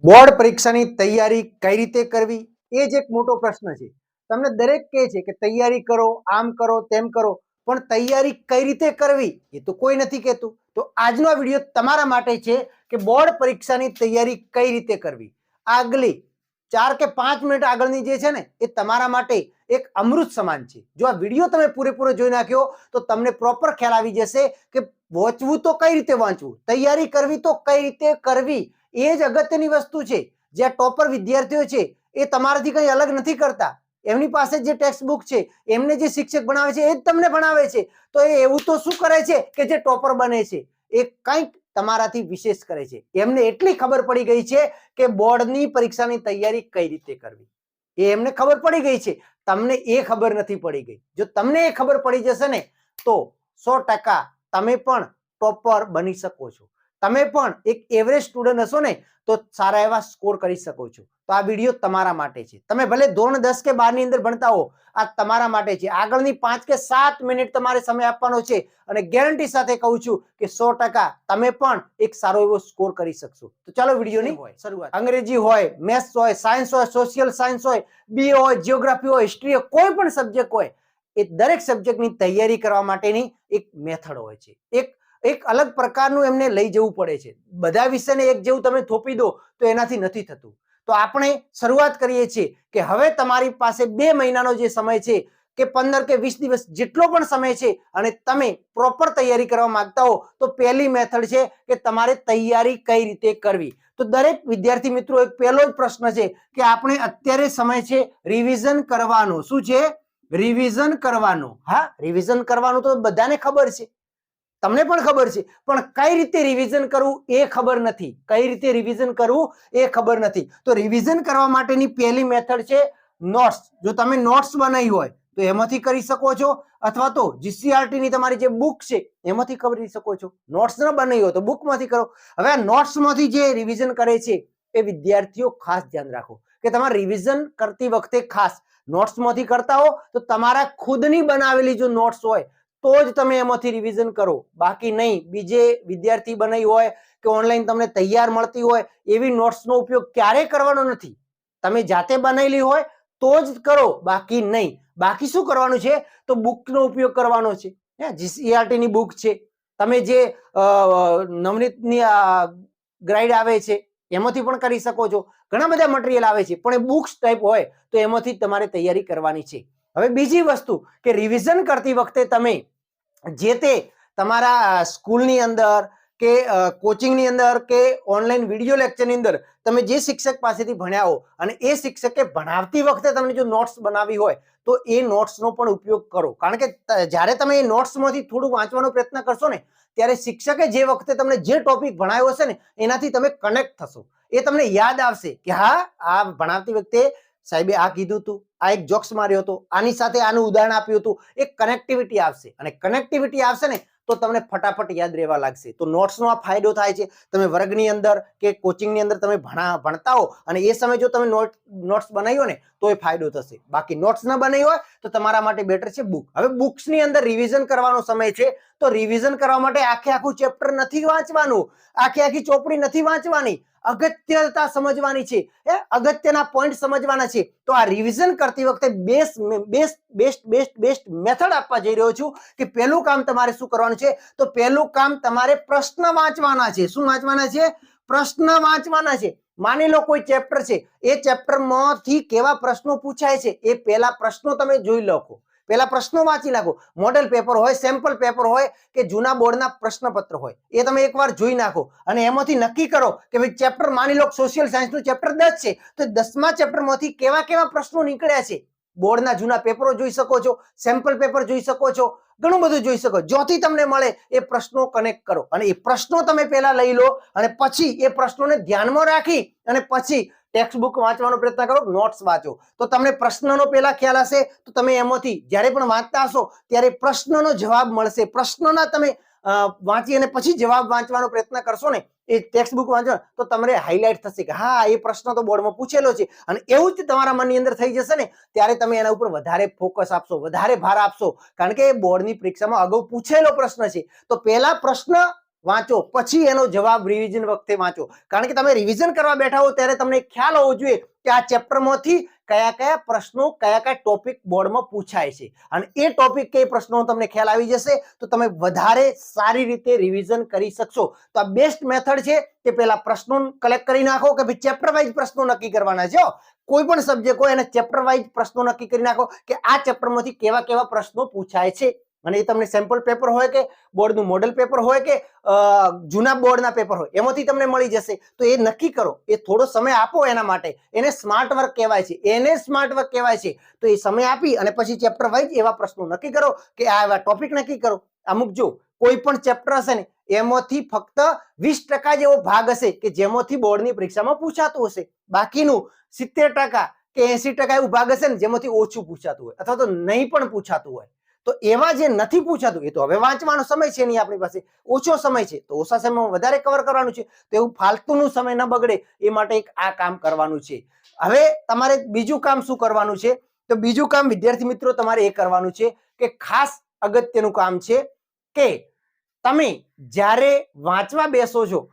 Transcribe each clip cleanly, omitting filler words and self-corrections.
Board પરીક્ષાની તૈયારી કઈ રીતે કરવી એ જ એક મોટો પ્રશ્ન છે. તમને દરેક કહે છે કે તૈયારી કરો, આમ કરો, તેમ કરો, પણ તૈયારી કઈ રીતે કરવી એ તો કોઈ નથી કહેતું. તો આજનો આ વિડીયો તમારા માટે છે કે બોર્ડ પરીક્ષાની તૈયારી કઈ રીતે કરવી. આગલી 4 કે 5 મિનિટ આગળની જે છે ને એ તમારા માટે એક અમૃત સમાન છે. જો આ વિડીયો તમે પૂરેપૂરો જોઈ નાખ્યો તો તમને પ્રોપર ખ્યાલ આવી જશે કે વાંચવું તો કઈ રીતે વાંચવું, તૈયારી કરવી તો કઈ રીતે કરવી. એ જ અગત્યની વસ્તુ છે. જે ટોપર વિદ્યાર્થીઓ છે એ તમારાથી કંઈ અલગ નથી કરતા. એમની પાસે જે ટેક્સ્ટ બુક છે, એમને જે શિક્ષક ભણાવે છે એ જ તમને ભણાવે છે. તો એ એવું તો શું કરે છે કે જે ટોપર બને છે એ કંઈક તમારાથી વિશેષ કરે છે. એમને એટલી ખબર પડી ગઈ છે કે બોર્ડની પરીક્ષાની તૈયારી કઈ રીતે કરવી એ એમને ખબર પડી ગઈ છે. તમને એ ખબર નથી પડી ગઈ. જો તમને એ ખબર પડી જશે ને તો 100% તમે પણ ટોપર બની શકો છો. તમે પણ એક એવરેજ સ્ટુડન્ટ હશો ને તો સારા એવા સ્કોર કરી શકો છો. તો આ વિડીયો તમારા માટે છે. તમે ભલે ધોરણ 10 કે 12 ની અંદર ભણતા હો, આ તમારા માટે છે. આગળની 5 કે 7 મિનિટ તમારે સમય આપવાનો છે અને ગેરંટી સાથે કહું છું કે 100% તમે પણ એક સારો એવો સ્કોર કરી શકશો. તો ચાલો વિડીયોની શરૂઆત. અંગ્રેજી હોય, મેથ્સ હોય, સાયન્સ હોય, સોશિયલ સાયન્સ હોય, બીએ હોય, જીઓગ્રાફી હોય, હિસ્ટ્રી હોય, કોઈ પણ સબ્જેક્ટ હોય, એ દરેક સબ્જેક્ટની તૈયારી કરવા માટેની એક મેથડ હોય છે. એક અલગ પ્રકારનું એમને લઈ જવું પડે છે. બધા વિષયને એક જેવું તમે થોપી દો તો એનાથી નથી થતું. તો આપણે શરૂઆત કરીએ છીએ કે હવે તમારી પાસે 2 મહિનાનો જે સમય છે કે 15 કે 20 દિવસ જેટલો પણ સમય છે અને તમે પ્રોપર તૈયારી કરવા માંગતા હો તો પહેલી મેથડ છે કે તમારે તૈયારી કઈ રીતે કરવી. તો દરેક વિદ્યાર્થી મિત્રો એક પહેલો જ પ્રશ્ન છે કે આપણે અત્યારે સમય છે રિવિઝન કરવાનો. શું છે? રિવિઝન કરવાનો. હા, રિવિઝન કરવાનું તો બધાને ખબર છે, તમને પણ ખબર છે, પણ કઈ રીતે રિવિઝન કરવું એ ખબર નથી. કઈ રીતે રિવિઝન કરવું એ ખબર નથી. તો રિવિઝન કરવા માટેની પહેલી મેથડ છે નોટ્સ. જો તમે નોટ્સ બનાવી હોય તો એમાંથી કરી શકો છો, અથવા તો જીસીઆરટી ની તમારી જે બુક છે એમાંથી કરી શકો છો. નોટ્સ ન બનાવી હોય તો બુકમાંથી કરો. હવે આ નોટ્સમાંથી જે રિવિઝન કરે છે એ વિદ્યાર્થીઓ ખાસ ધ્યાન રાખો કે તમારે રિવિઝન કરતી વખતે ખાસ નોટ્સમાંથી કરતા હો તો તમારા ખુદની બનાવેલી જો નોટ્સ હોય તો જ તમે એમાંથી રિવિઝન કરો. બાકી નહીં. બીજે વિદ્યાર્થી બનાવી હોય કે ઓનલાઈન તમને તૈયાર મળતી હોય એવી નોટ્સનો ઉપયોગ ક્યારેય કરવાનો નથી. તમે જાતે બનાવેલી હોય તો જ કરો, બાકી નહીં. બાકી શું કરવાનું છે? તો બુકનો ઉપયોગ કરવાનો છે. જીસીઆરટી ની બુક છે, તમે જે નવનીતની ગ્રાઇડ આવે છે એમાંથી પણ કરી શકો છો. ઘણા બધા મટીરિયલ આવે છે પણ એ બુક્સ ટાઈપ હોય તો એમાંથી તમારે તૈયારી કરવાની છે. હવે બીજી વસ્તુ કે રિવિઝન કરતી વખતે તમે જે તે તમારા સ્કૂલની અંદર કે કોચિંગની અંદર કે ઓનલાઈન વિડીયો લેક્ચરની અંદર તમે જે શિક્ષક પાસેથી ભણ્યા હો અને એ શિક્ષકે ભણાવતી વખતે તમને જો નોટ્સ બનાવી હોય તો એ નોટ્સનો પણ ઉપયોગ કરો. કારણ કે જ્યારે તમે એ નોટ્સમાંથી થોડું વાંચવાનો પ્રયત્ન કરશો ને ત્યારે શિક્ષકે જે વખતે તમને જે ટોપિક ભણાવ્યો હશે ને એનાથી તમે કનેક્ટ થશો. એ તમને યાદ આવશે કે હા, આ ભણાવતી વખતે સાહેબે આ કીધું હતું, આ એક જોક્સ માર્યો હતો, આની સાથે આનું ઉદાહરણ આપ્યું હતું. એક કનેક્ટિવિટી આવશે અને કનેક્ટિવિટી આવશે ને તો તમને ફટાફટ યાદ રહેવા લાગશે. તો નોટ્સનો આ ફાયદો થાય છે. તમે વર્ગની અંદર કે કોચિંગની અંદર તમે ભણતા હો અને એ સમય જો તમે નોટ્સ બનાવ્યો ને તો એ ફાયદો થશે. બાકી નોટ્સ ન બનાવી હોય તો તમારા માટે બેટર છે બુક. હવે બુક્સની અંદર રિવિઝન કરવાનો સમય છે તો રિવિઝન કરવા માટે આખું ચેપ્ટર નથી વાંચવાનું, આખી ચોપડી નથી વાંચવાની. અગત્યતા સમજવાની છે, અગત્યના પોઈન્ટ સમજવાના છે. તો આ રિવિઝન કરતી વખતે બેસ્ટ મેથડ આપવા જઈ રહ્યો છું કે પહેલું કામ તમારે શું કરવાનું છે? તો પહેલું કામ તમારે પ્રશ્ન વાંચવાના છે. શું વાંચવાના છે? પ્રશ્ન વાંચવાના છે. માની લો કોઈ ચેપ્ટર છે, એ ચેપ્ટરમાંથી કેવા પ્રશ્નો પૂછાય છે એ પહેલા પ્રશ્નો તમે જોઈ લો. પહેલા પ્રશ્નો વાંચી નાખો. મોડેલ પેપર હોય, સેમ્પલ પેપર હોય કે જૂના બોર્ડના પ્રશ્નપત્ર હોય એ તમે એકવાર જોઈ નાખો અને એમાંથી નક્કી કરો કે ભાઈ ચેપ્ટર, માની લો સોશિયલ સાયન્સનું ચેપ્ટર 10 છે તો 10મા ચેપ્ટરમાંથી કેવા પ્રશ્નો નીકળ્યા છે. બોર્ડના જૂના પેપરો જોઈ શકો છો, સેમ્પલ પેપર જોઈ શકો છો, ઘણું બધું જોઈ શકો. જોથી તમને મળે એ પ્રશ્નો કનેક્ટ કરો અને એ પ્રશ્નો તમે પહેલા લઈ લો અને પછી એ પ્રશ્નોને ધ્યાનમાં રાખી અને પછી ટેક્સ્ટ બુક વાંચવાનો પ્રયત્ન કરો, નોટ્સ વાંચો. તો તમને પ્રશ્નનો પહેલા ખ્યાલ હશે તો તમે એમાંથી જ્યારે પણ વાંચતા હશો ત્યારે પ્રશ્નનો જવાબ મળશે. પ્રશ્નના તમે વાંચી અને પછી જવાબ વાંચવાનો પ્રયત્ન કરશો ને એ ટેક્સ્ટ બુક વાંચો તો તમને હાઇલાઇટ થશે કે હા, એ પ્રશ્ન તો બોર્ડમાં પૂછેલો છે. અને એવું જ તમારા મનની અંદર થઈ જશે ને ત્યારે તમે એના ઉપર વધારે ફોકસ આપશો, વધારે ભાર આપશો. કારણ કે બોર્ડની પરીક્ષામાં અગાઉ પૂછેલો પ્રશ્ન છે. તો પહેલા પ્રશ્ન વાંચો, પછી એનો જવાબ રિવિઝન વખતે વાંચો. કારણ કે તમે રિવિઝન કરવા બેઠા હો ત્યારે તમને ખ્યાલ હોવો જોઈએ કે આ ચેપ્ટરમાંથી કયા કયા પ્રશ્નો, કયા કયા ટોપિક બોર્ડમાં પૂછાય છે, અને એ ટોપિક કે પ્રશ્નો તમને ખ્યાલ આવી જશે તો તમે વધારે સારી રીતે રિવિઝન કરી શકશો. તો આ બેસ્ટ મેથડ છે કે પહેલા પ્રશ્નો કલેક્ટ કરી નાખો, કે ભાઈ ચેપ્ટર વાઇઝ પ્રશ્નો નક્કી કરવાના છે. કોઈ પણ સબ્જેક્ટ હોય એને ચેપ્ટર વાઇઝ પ્રશ્નો નક્કી કરી નાખો કે આ ચેપ્ટરમાંથી કેવા કેવા પ્રશ્નો પૂછાય છે, અને એ તમને સેમ્પલ પેપર હોય કે બોર્ડનું મોડેલ પેપર હોય કે જૂના બોર્ડના પેપર હોય એમાંથી તમને મળી જશે. તો એ નક્કી કરો, એ થોડો સમય આપો એના માટે. એને સ્માર્ટ વર્ક કહેવાય છે, એને સ્માર્ટ વર્ક કહેવાય છે. તો એ સમય આપી અને પછી ચેપ્ટર વાઇઝ એવા પ્રશ્નો નક્કી કરો કે આ એવા ટોપિક નક્કી કરો. અમુક જો કોઈ પણ ચેપ્ટર હશે ને એમાંથી ફક્ત 20% જેવો ભાગ હશે કે જેમાંથી બોર્ડની પરીક્ષામાં પૂછાતું હશે, બાકીનું 70% કે 80% એવું ભાગ હશે ને જેમાંથી ઓછું પૂછાતું હોય અથવા તો નહીં પણ પૂછાતું હોય. તો એવા જે નથી પૂછાતું એ તો હવે વાંચવાનો સમય છે નહીં આપણી પાસે, ઓછો સમય છે તો ઓછા સમયમાં વધારે કવર કરવાનું છે. તો એવું ફાલતુનું સમય ન બગડે એ માટે એક આ કામ કરવાનું છે. હવે તમારે બીજું કામ શું કરવાનું છે? તો બીજું કામ વિદ્યાર્થી મિત્રો તમારે એ કરવાનું છે કે ખાસ અગત્યનું કામ છે કે તમે જ્યારે વાંચવા બેસો છો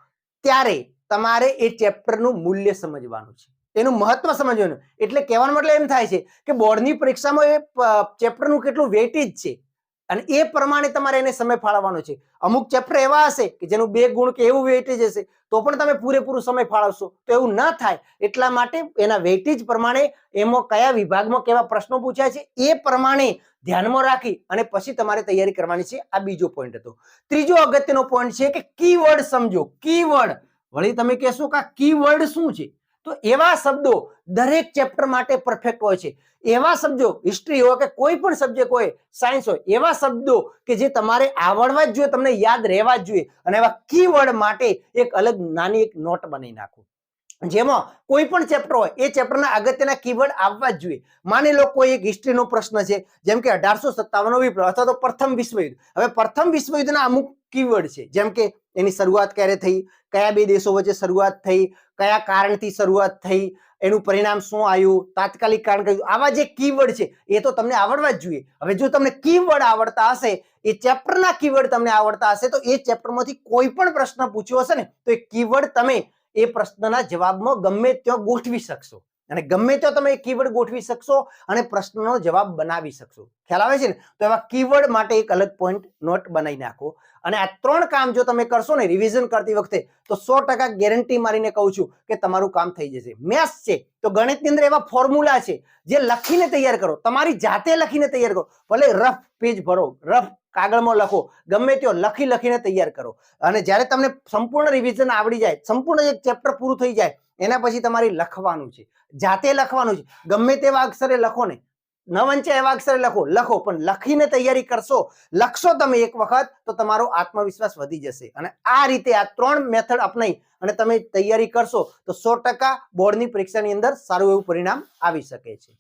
ત્યારે તમારે એ ચેપ્ટરનું મૂલ્ય સમજવાનું છે, એનું મહત્વ સમજવાનું. એટલે કહેવાનો મતલબ એમ થાય છે કે બોર્ડની પરીક્ષામાં એ ચેપ્ટરનું કેટલું વેઇટેજ છે અને એ પ્રમાણે તમારે એને સમય ફાળવવાનો છે. અમુક ચેપ્ટર એવા હશે કે જેનું 2 ગુણ કે એવું વેઇટેજ હશે તો પણ તમે પૂરેપૂરું સમય ફાળવશો, તો એવું ન થાય. એટલા માટે એના વેઇટેજ પ્રમાણે એમાં કયા વિભાગમાં કેવા પ્રશ્નો પૂછાય છે એ પ્રમાણે ધ્યાનમાં રાખી અને પછી તમારે તૈયારી કરવાની છે. આ બીજો પોઈન્ટ હતો. ત્રીજો અગત્યનો પોઈન્ટ છે કે કીવર્ડ સમજો. કીવર્ડ, વળી તમે કહેશો કે આ કીવર્ડ શું છે? તો એવા શબ્દો દરેક ચેપ્ટર માટે પરફેક્ટ હોય છે. એવા શબ્દો, હિસ્ટ્રી હોય કે કોઈ પણ સબ્જેક્ટ હોય, સાયન્સ હોય, એવા શબ્દો કે જે તમારે આવડવા જ જોઈએ, તમને યાદ રહેવા જ જોઈએ. અને એવા કીવર્ડ માટે એક અલગ નાની એક નોટ બનાવી નાખો જેમાં કોઈ પણ ચેપ્ટર હોય એ ચેપ્ટરના અગત્યના કીવર્ડ આવવા જ જોઈએ. માની લો કોઈ એક હિસ્ટ્રીનો પ્રશ્ન છે, જેમ કે 1857નો વિપ્લવ અથવા તો પ્રથમ વિશ્વયુદ્ધ. હવે પ્રથમ વિશ્વયુદ્ધના અમુક કીવર્ડ છે, જેમ કે એની શરૂઆત ક્યારે થઈ, કયા બે દેશો વચ્ચે શરૂઆત થઈ, કયા કારણથી શરૂઆત થઈ, એનું પરિણામ શું આવ્યું, તાત્કાલિક કારણ કયું. આવા જે કીવર્ડ છે એ તો તમને આવડવા જ જોઈએ. હવે જો તમને કીવર્ડ આવડતા હશે, એ ચેપ્ટરના કીવર્ડ તમને આવડતા હશે, તો એ ચેપ્ટરમાંથી કોઈ પણ પ્રશ્ન પૂછ્યો હશે ને તો એ કીવર્ડ તમે એ પ્રશ્નના જવાબમાં ગમે ત્યાં ગોઠવી શકશો, અને ગમે ત્યાં તમે એ કીવર્ડ ગોઠવી શકશો અને પ્રશ્નનો જવાબ બનાવી શકશો. ખ્યાલ આવે છે ને? તો એવા કીવર્ડ માટે એક અલગ પોઈન્ટ નોટ બનાવી નાખો. અને આ 3 કામ જો તમે કરશો ને રિવિઝન કરતી વખતે તો 100% ગેરંટી મારીને કહું છું કે તમારું કામ થઈ જશે. મેથ્સ છે તો ગણિતની અંદર એવા ફોર્મ્યુલા છે જે લખીને તૈયાર કરો, તમારી જાતે લખીને તૈયાર કરો. ભલે રફ પેજ ભરો, રફ કાગળમાં લખો, ગમે ત્યાં લખીને તૈયાર કરો. અને જ્યારે તમને સંપૂર્ણ રિવિઝન આવડી જાય, સંપૂર્ણ એક ચેપ્ટર પૂરું થઈ જાય, એના પછી તમારે લખવાનું છે, જાતે લખવાનું છે. ગમે તેવા અક્ષરે લખો ને, ન વંચાય એવા અક્ષરે લખો, પણ લખીને તૈયારી કરશો, લખશો તમે એક વખત તો તમારો આત્મવિશ્વાસ વધી જશે. અને આ રીતે આ 3 મેથડ અપનાવી અને તમે તૈયારી કરશો તો 100% બોર્ડની પરીક્ષાની અંદર સારું એવું પરિણામ આવી શકે છે.